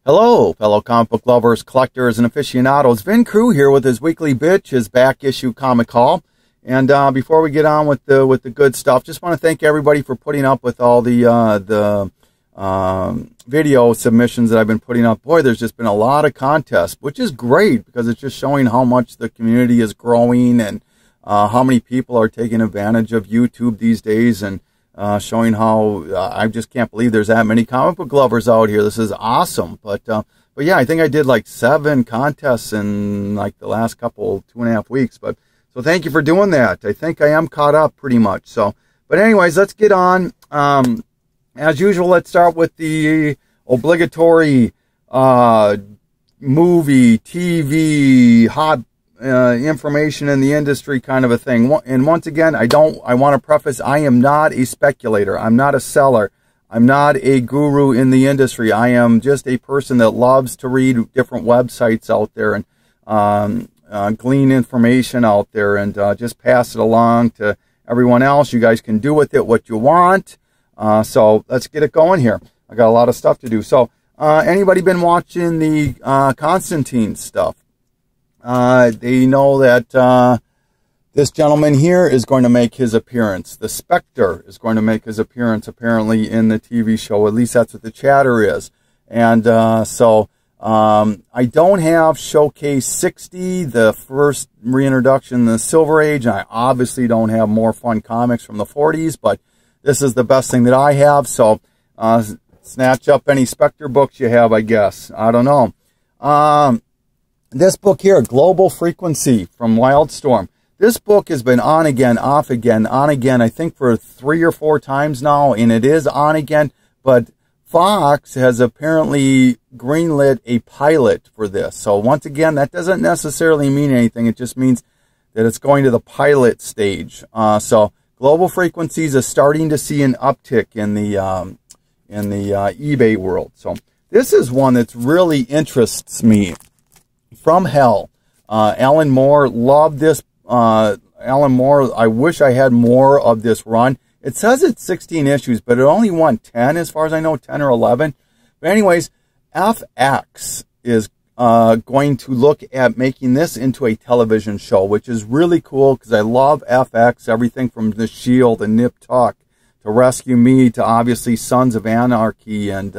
Hello, fellow comic book lovers, collectors, and aficionados. Vin Crew here with his weekly BICH, his back issue comic haul. And before we get on with the good stuff, just want to thank everybody for putting up with all the video submissions that I've been putting up. Boy, there's just been a lot of contests, which is great because it's just showing how much the community is growing and how many people are taking advantage of YouTube these days, and showing how I just can't believe there's that many comic book lovers out here. This is awesome. But yeah, I think I did like 7 contests in like the last couple 2.5 weeks. But so thank you for doing that. I think I am caught up pretty much. So, but anyways, let's get on. As usual, let's start with the obligatory movie, TV, hot information in the industry kind of a thing. And once again, I want to preface, I am not a speculator. I'm not a seller. I'm not a guru in the industry. I am just a person that loves to read different websites out there and glean information out there and just pass it along to everyone else. You guys can do with it what you want. So let's get it going here. I got a lot of stuff to do. So anybody been watching the Constantine stuff? They know that this gentleman here is going to make his appearance. The Spectre is going to make his appearance apparently in the TV show. At least that's what the chatter is. And so I don't have Showcase 60, the first reintroduction in the Silver Age. And I obviously don't have More Fun Comics from the 40s, but this is the best thing that I have. So snatch up any Spectre books you have, I guess. I don't know. This book here, Global Frequency from Wildstorm. This book has been on again, off again, on again, I think for 3 or 4 times now, and it is on again. But Fox has apparently greenlit a pilot for this. So once again, that doesn't necessarily mean anything. It just means that it's going to the pilot stage. So Global Frequencies is starting to see an uptick in the eBay world. So this is one that really interests me. From Hell. Alan Moore, loved this. Alan Moore, I wish I had more of this run. It says it's 16 issues, but it only won 10 as far as I know, 10 or 11. But anyways, FX is going to look at making this into a television show, which is really cool because I love FX, everything from The Shield and Nip Tuck to Rescue Me to obviously Sons of Anarchy and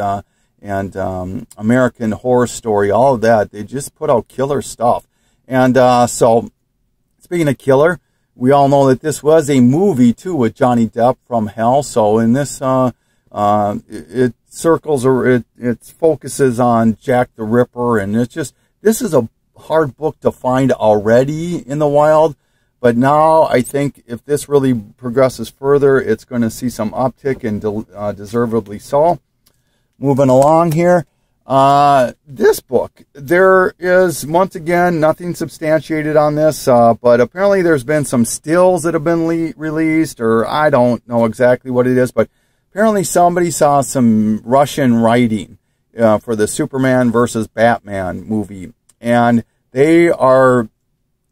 American Horror Story, all of that. They just put out killer stuff. And so, speaking of killer, we all know that this was a movie, too, with Johnny Depp, From Hell. So in this, it circles, or it focuses on Jack the Ripper. And it's just, this is a hard book to find already in the wild. But now I think if this really progresses further, it's going to see some uptick, and deservedly so. Moving along here, this book, there is, once again, nothing substantiated on this, but apparently there's been some stills that have been released, or I don't know exactly what it is, but apparently somebody saw some Russian writing for the Superman versus Batman movie, and they are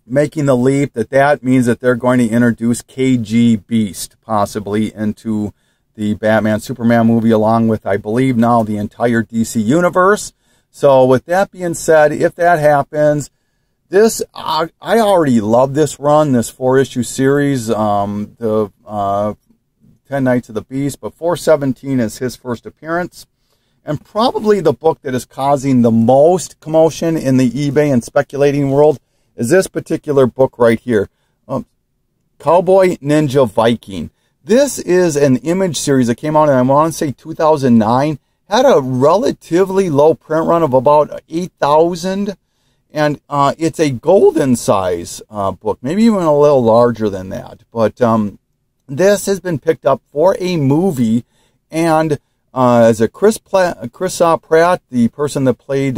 making the leap that means that they're going to introduce KG Beast possibly into the Batman Superman movie, along with, I believe now, the entire DC universe. So with that being said, if that happens, this, I already love this run, this 4-issue series, the 10 Nights of the Beast, but 417 is his first appearance. And probably the book that is causing the most commotion in the eBay and speculating world is this particular book right here, Cowboy Ninja Viking. This is an Image series that came out in, I want to say, 2009. Had a relatively low print run of about 8,000. And it's a golden size book, maybe even a little larger than that. But this has been picked up for a movie. And as a Chris Pratt, the person that played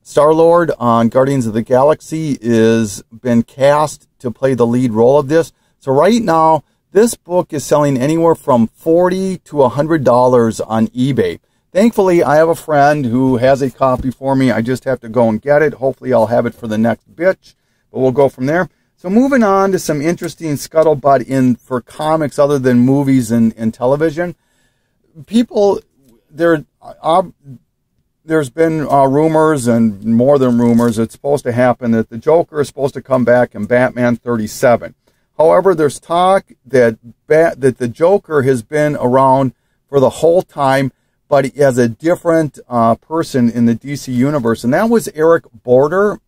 Star-Lord on Guardians of the Galaxy, is been cast to play the lead role of this. So right now, this book is selling anywhere from $40 to $100 on eBay. Thankfully, I have a friend who has a copy for me. I just have to go and get it. Hopefully, I'll have it for the next BICH, but we'll go from there. So moving on to some interesting scuttlebutt for comics other than movies and television. People, there's been rumors, and more than rumors, it's supposed to happen that the Joker is supposed to come back in Batman 37. However, there's talk that the Joker has been around for the whole time, but as a different person in the DC universe, and that was Eric Border,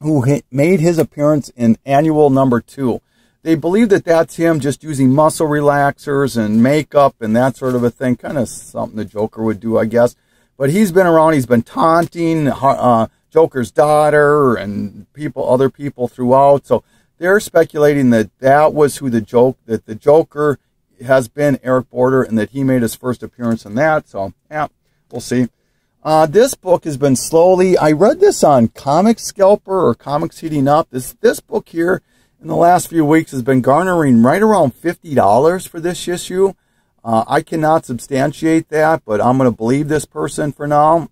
who made his appearance in Annual #2. They believe that that's him just using muscle relaxers and makeup and that sort of a thing, kind of something the Joker would do, I guess. But he's been around. He's been taunting Joker's daughter and other people throughout. So they're speculating that that was who the Joker has been, Eric Border, and that he made his first appearance in that. So yeah, we'll see. This book has been slowly. I read this on Comic Scalper or Comics Heating Up. This book here in the last few weeks has been garnering right around $50 for this issue. I cannot substantiate that, but I'm going to believe this person for now.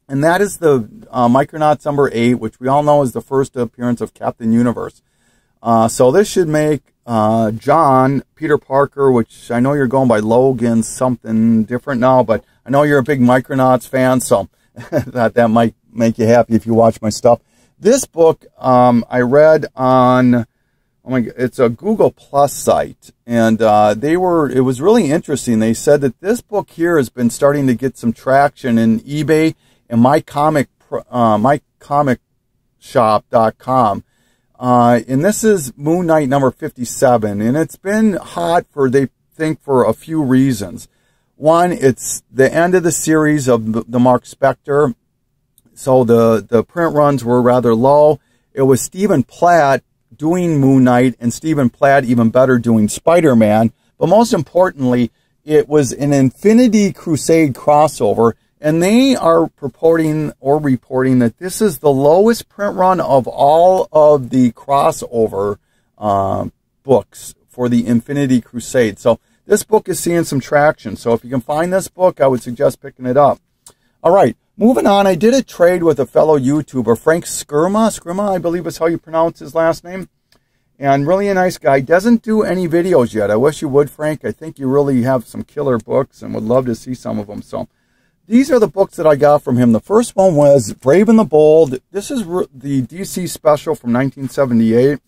And that is the Micronauts #8, which we all know is the first appearance of Captain Universe. So this should make John, Peter Parker, which I know you're going by Logan, something different now, but I know you're a big Micronauts fan, so that might make you happy if you watch my stuff. This book I read on, oh my God, it's a Google Plus site, and it was really interesting. They said that this book here has been starting to get some traction in eBay and mycomicshop.com. And this is Moon Knight #57, and it's been hot they think for a few reasons. One, it's the end of the series of the Mark Spector, so the print runs were rather low. It was Stephen Platt doing Moon Knight, and Stephen Platt even better doing Spider-Man. But most importantly, it was an Infinity Crusade crossover, and they are purporting or reporting that this is the lowest print run of all of the crossover books for the Infinity Crusade. So this book is seeing some traction. So if you can find this book, I would suggest picking it up. All right, moving on. I did a trade with a fellow YouTuber, Frank Scrima. Scrima, I believe is how you pronounce his last name. And really a nice guy. Doesn't do any videos yet. I wish you would, Frank. I think you really have some killer books and would love to see some of them. So these are the books that I got from him. The first one was Brave and the Bold. This is the DC special from 1978.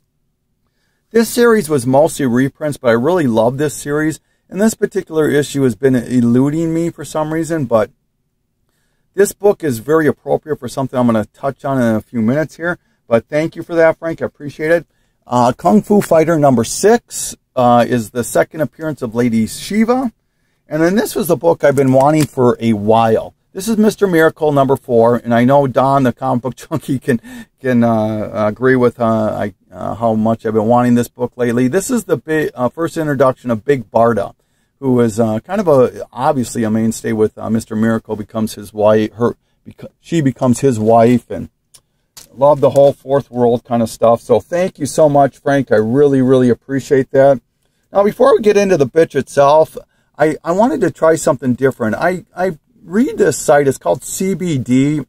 This series was mostly reprints, but I really love this series. And this particular issue has been eluding me for some reason, but this book is very appropriate for something I'm going to touch on in a few minutes here. But thank you for that, Frank. I appreciate it. Kung Fu Fighter #6 is the second appearance of Lady Shiva. And then this was the book I've been wanting for a while. This is Mr. Miracle #4, and I know Don, the comic book junkie, can agree with how much I've been wanting this book lately. This is the first introduction of Big Barda, who is kind of obviously a mainstay with Mr. Miracle becomes his wife. She becomes his wife, and love the whole fourth world kind of stuff. So thank you so much, Frank. I really, really appreciate that. Now, before we get into the bitch itself, I wanted to try something different. I read this site. It's called CBD,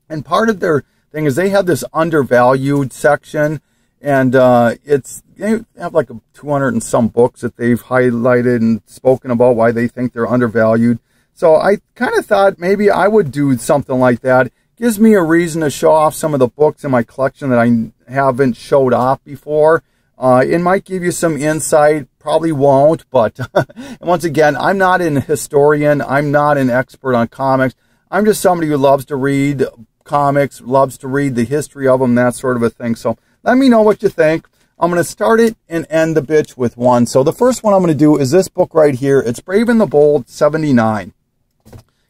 and part of their thing is they have this undervalued section, and they have like 200 and some books that they've highlighted and spoken about why they think they're undervalued. So I kind of thought maybe I would do something like that. Gives me a reason to show off some of the books in my collection that I haven't showed off before. It might give you some insight, probably won't, but once again, I'm not an historian. I'm not an expert on comics. I'm just somebody who loves to read comics, loves to read the history of them, that sort of a thing. So let me know what you think. I'm going to start it and end the bitch with one. So the first one I'm going to do is this book right here. It's Brave and the Bold, 79.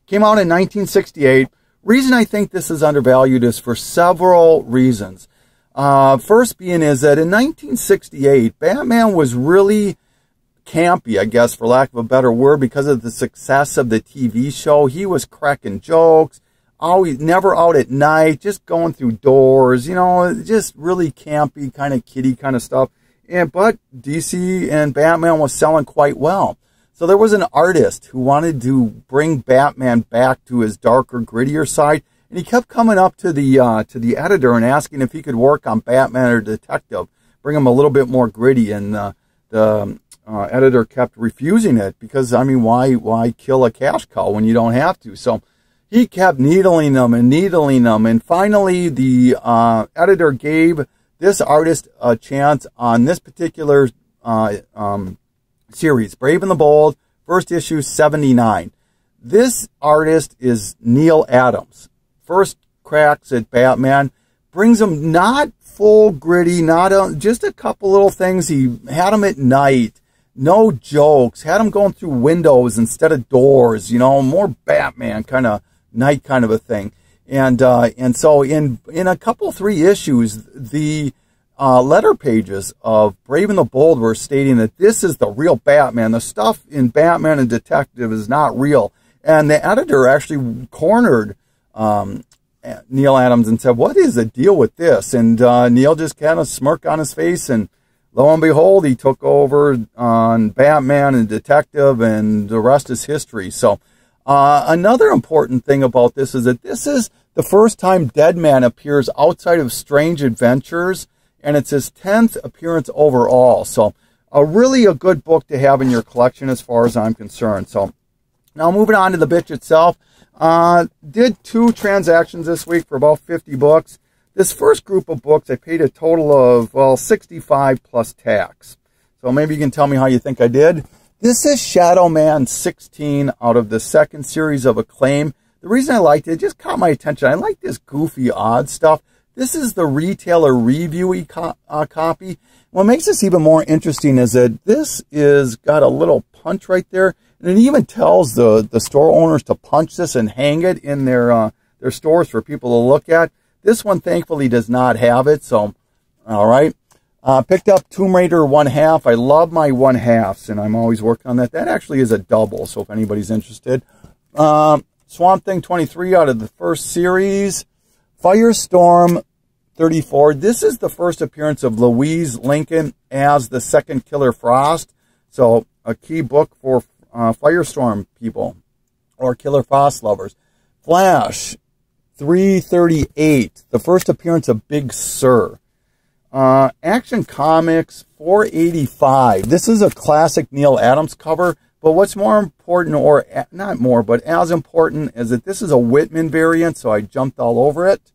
Came out in 1968. Reason I think this is undervalued is for several reasons. First being is that in 1968, Batman was really campy, I guess, for lack of a better word, because of the success of the TV show. He was cracking jokes, always never out at night, just going through doors, you know, just really campy, kind of kiddie kind of stuff. But DC and Batman was selling quite well. So there was an artist who wanted to bring Batman back to his darker, grittier side, and he kept coming up to the editor and asking if he could work on Batman or Detective, bring him a little bit more gritty. And the editor kept refusing it because, I mean, why kill a cash cow when you don't have to? So he kept needling them and needling them. And finally, the editor gave this artist a chance on this particular series, Brave and the Bold, first issue 79. This artist is Neil Adams. First cracks at Batman, brings him not full gritty, not just a couple little things. He had him at night, no jokes, had him going through windows instead of doors, you know, more Batman kind of night kind of a thing. And so in a couple, 3 issues, the letter pages of Brave and the Bold were stating that this is the real Batman. The stuff in Batman and Detective is not real. And the editor actually cornered Neil Adams and said, what is the deal with this? And Neil just kind of smirked on his face, and lo and behold, he took over on Batman and Detective, and the rest is history. So another important thing about this is that this is the first time Deadman appears outside of Strange Adventures, and it's his 10th appearance overall. So really a good book to have in your collection as far as I'm concerned. So now moving on to the BICH itself. Did 2 transactions this week for about 50 bucks. This first group of books, I paid a total of, well, 65 plus tax. So maybe you can tell me how you think I did. This is Shadow Man 16 out of the second series of Acclaim. The reason I liked it, it just caught my attention. I like this goofy, odd stuff. This is the retailer review copy. What makes this even more interesting is that this is got a little punch right there. And it even tells the store owners to punch this and hang it in their stores for people to look at. This one, thankfully, does not have it. So, all right. Picked up Tomb Raider 1/2. I love my 1/2s, and I'm always working on that. That actually is a double, so if anybody's interested. Swamp Thing 23 out of the first series. Firestorm 34. This is the first appearance of Louise Lincoln as the second Killer Frost. So, a key book for Firestorm people or Killer Frost lovers. Flash 338, the first appearance of Big Sur. Action Comics 485. This is a classic Neil Adams cover, but what's more important, or not more, but as important, is that this is a Whitman variant, so I jumped all over it.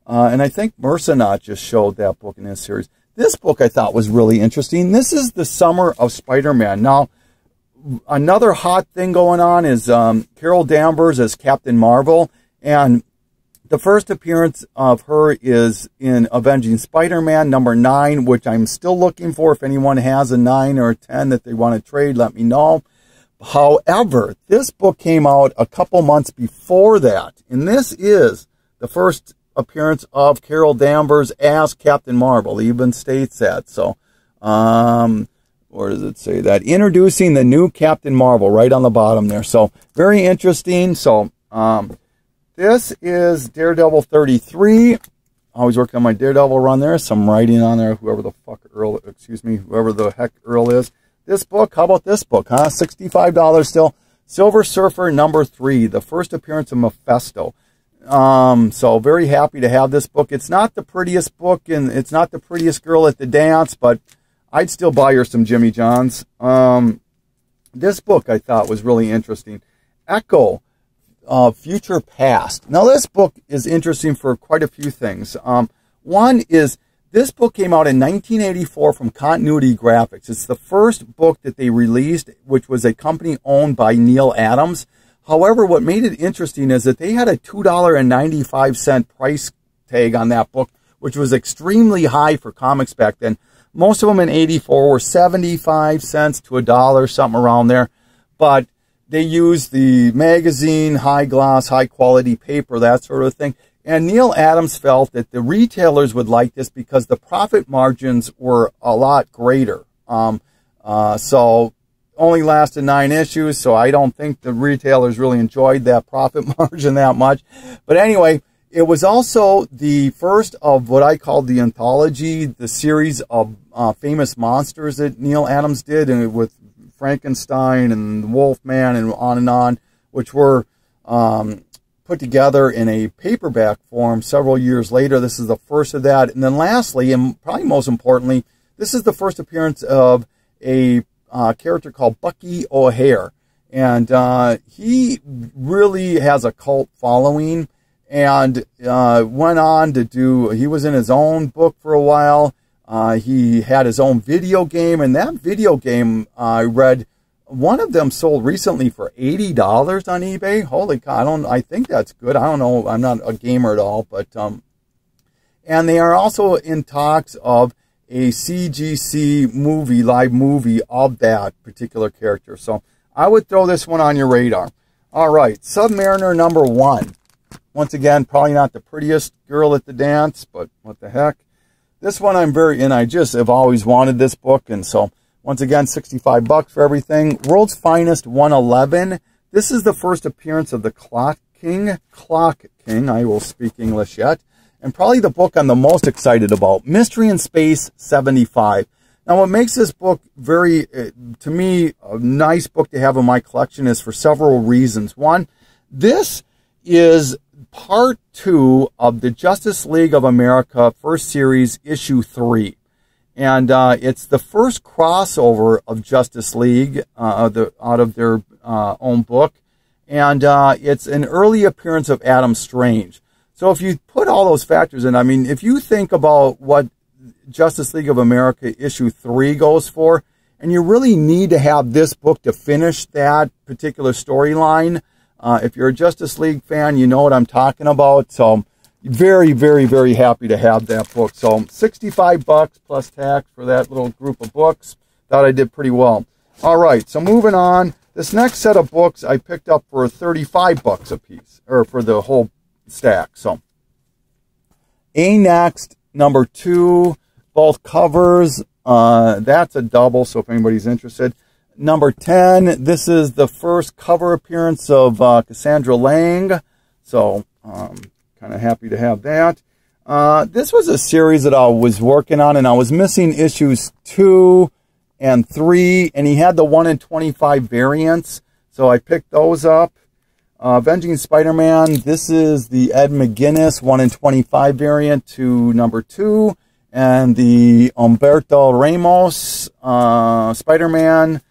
And I think Mercenaut just showed that book in this series. This book I thought was really interesting. This is The Summer of Spider-Man. Now, another hot thing going on is Carol Danvers as Captain Marvel, and the first appearance of her is in Avenging Spider-Man #9, which I'm still looking for. If anyone has a 9 or a 10 that they want to trade, let me know. However, this book came out a couple months before that, and this is the first appearance of Carol Danvers as Captain Marvel. It even states that. So, where does it say that? Introducing the new Captain Marvel right on the bottom there. So, very interesting. So, this is Daredevil 33. Always working on my Daredevil run there. Some writing on there. Whoever the heck Earl is. This book, how about this book, huh? $65 still. Silver Surfer #3, the first appearance of Mephisto. So very happy to have this book. It's not the prettiest book, and it's not the prettiest girl at the dance, but I'd still buy her some Jimmy Johns. This book I thought was really interesting. Echo, Future Past. Now this book is interesting for quite a few things. One is this book came out in 1984 from Continuity Graphics. It's the first book that they released, which was a company owned by Neil Adams. However, what made it interesting is that they had a $2.95 price tag on that book, which was extremely high for comics back then. Most of them in 84 were 75 cents to $1, something around there. But they used the magazine, high gloss, high quality paper, that sort of thing. And Neil Adams felt that the retailers would like this because the profit margins were a lot greater. So only lasted 9 issues, so I don't think the retailers really enjoyed that profit margin that much. But anyway, it was also the first of what I call the anthology, the series of famous monsters that Neil Adams did, and with Frankenstein and Wolfman and on, which were put together in a paperback form several years later. This is the first of that. And then lastly, and probably most importantly, this is the first appearance of a character called Bucky O'Hare. And he really has a cult following, and went on to do, he was in his own book for a while. He had his own video game, and that video game, I read, one of them sold recently for $80 on eBay. Holy cow, I think that's good. I don't know, I'm not a gamer at all, but, and they are also in talks of a CGC movie, live movie of that particular character. So I would throw this one on your radar. All right, Submariner number 1. Once again, probably not the prettiest girl at the dance, but what the heck. This one I just have always wanted this book, and so once again, 65 bucks for everything. World's Finest 111. This is the first appearance of the Clock King. I will speak English yet. And probably the book I'm the most excited about, Mystery in Space 75. Now, what makes this book very, to me, a nice book to have in my collection is for several reasons. One, this is part 2 of the Justice League of America first series, issue 3. And it's the first crossover of Justice League out of their own book. And it's an early appearance of Adam Strange. So if you put all those factors in, I mean, if you think about what Justice League of America issue 3 goes for, and you really need to have this book to finish that particular storyline, if you're a Justice League fan, you know what I'm talking about. So very, very, very happy to have that book. So 65 bucks plus tax for that little group of books. Thought I did pretty well. All right, so moving on. This next set of books I picked up for 35 bucks a piece, or for the whole stack. So Next number 2, both covers. That's a double, so if anybody's interested. Number 10, this is the first cover appearance of Cassandra Lang, so kind of happy to have that. This was a series that I was working on, and I was missing issues 2 and 3, and he had the 1 in 25 variants, so I picked those up. Avenging Spider-Man, this is the Ed McGuinness 1 in 25 variant to number 2, and the Humberto Ramos Spider-Man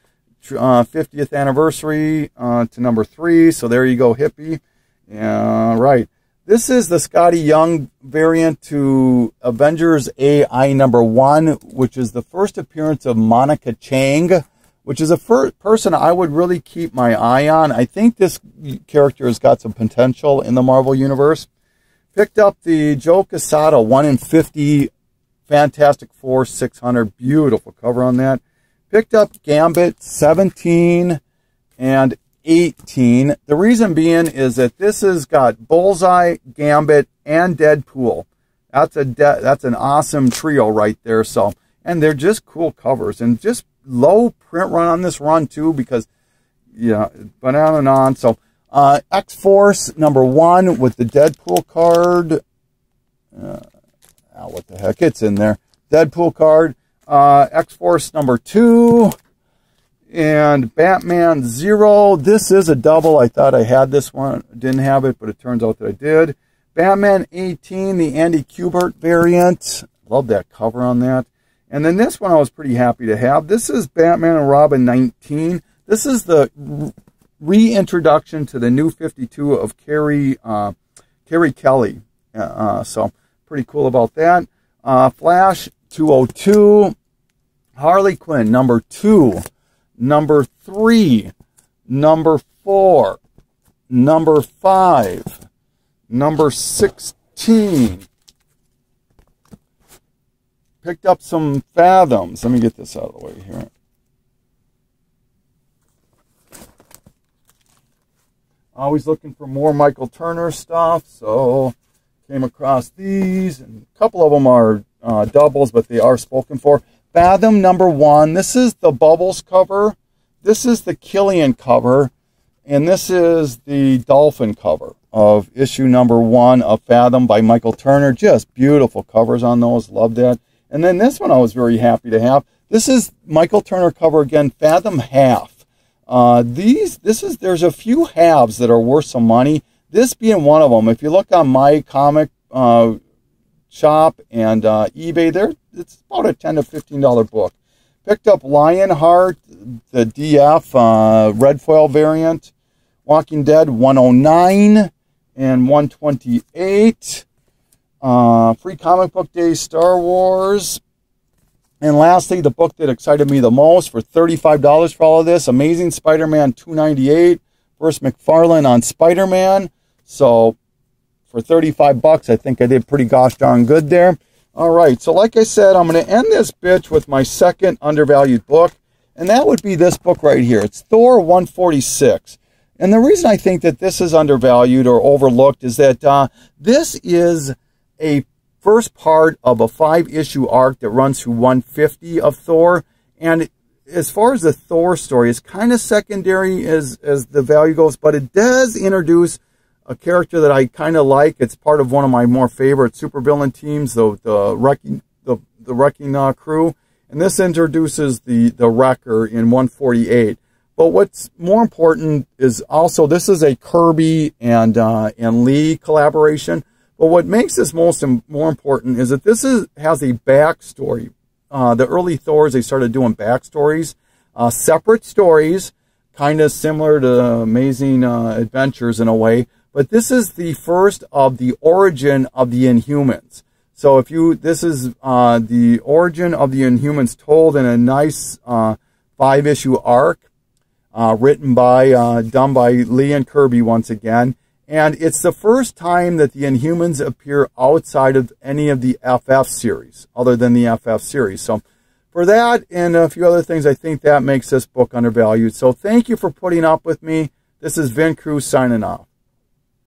50th anniversary to number 3. So there you go, hippie. Right. This is the Scotty Young variant to Avengers AI number 1, which is the first appearance of Monica Chang, which is a person I would really keep my eye on. I think this character has got some potential in the Marvel Universe. Picked up the Joe Quesada 1 in 50 Fantastic Four 600. Beautiful cover on that. Picked up Gambit 17 and 18. The reason being is that this has got Bullseye, Gambit, and Deadpool. That's an awesome trio right there. So, and they're just cool covers, and just low print run on this run too, because yeah, but on and on. So X-Force number 1 with the Deadpool card. What the heck, it's in there. Deadpool card. X-Force number 2 and Batman 0. This is a double. I thought I had this one, didn't have it, but it turns out that I did. Batman 18, the Andy Kubert variant. Love that cover on that. And then this one I was pretty happy to have. This is Batman and Robin 19. This is the reintroduction to the new 52 of Carrie Kelly. So pretty cool about that. Flash 202. Harley Quinn number 2. Number 3. Number 4. Number 5. Number 16. Picked up some Fathoms. Let me get this out of the way here. Always looking for more Michael Turner stuff, so came across these, and a couple of them are doubles, but they are spoken for. Fathom number 1. This is the Bubbles cover. This is the Killian cover, and this is the Dolphin cover of issue number 1 of Fathom by Michael Turner. Just beautiful covers on those. Love that. And then this one I was very happy to have. This is Michael Turner cover again, Fathom Half. There's a few halves that are worth some money. This being one of them. If you look on my comic shop and eBay, it's about a $10 to $15 book. Picked up Lionheart, the DF red foil variant. Walking Dead 109 and 128. Free Comic Book Day Star Wars. And lastly, the book that excited me the most for $35 for all of this, Amazing Spider-Man 298. First McFarlane on Spider-Man. So for 35 bucks, I think I did pretty gosh darn good there. All right, so like I said, I'm going to end this bitch with my second undervalued book, and that would be this book right here. It's Thor 146. And the reason I think that this is undervalued or overlooked is that this is a first part of a 5-issue arc that runs through 150 of Thor. And as far as the Thor story, it's kind of secondary as the value goes, but it does introduce a character that I kind of like. It's part of one of my more favorite supervillain teams, the Wrecking Crew. And this introduces the Wrecker in 148. But what's more important is also this is a Kirby and Lee collaboration. But what makes this more important is that this has a backstory. The early Thors, they started doing backstories, separate stories, kind of similar to Amazing Adventures in a way. But this is the first of the origin of the Inhumans. So this is the origin of the Inhumans told in a nice 5-issue arc, done by Lee and Kirby once again. And it's the first time that the Inhumans appear outside of any of the FF series, other than the FF series. So for that and a few other things, I think that makes this book undervalued. So thank you for putting up with me. This is Vin Cruz signing off.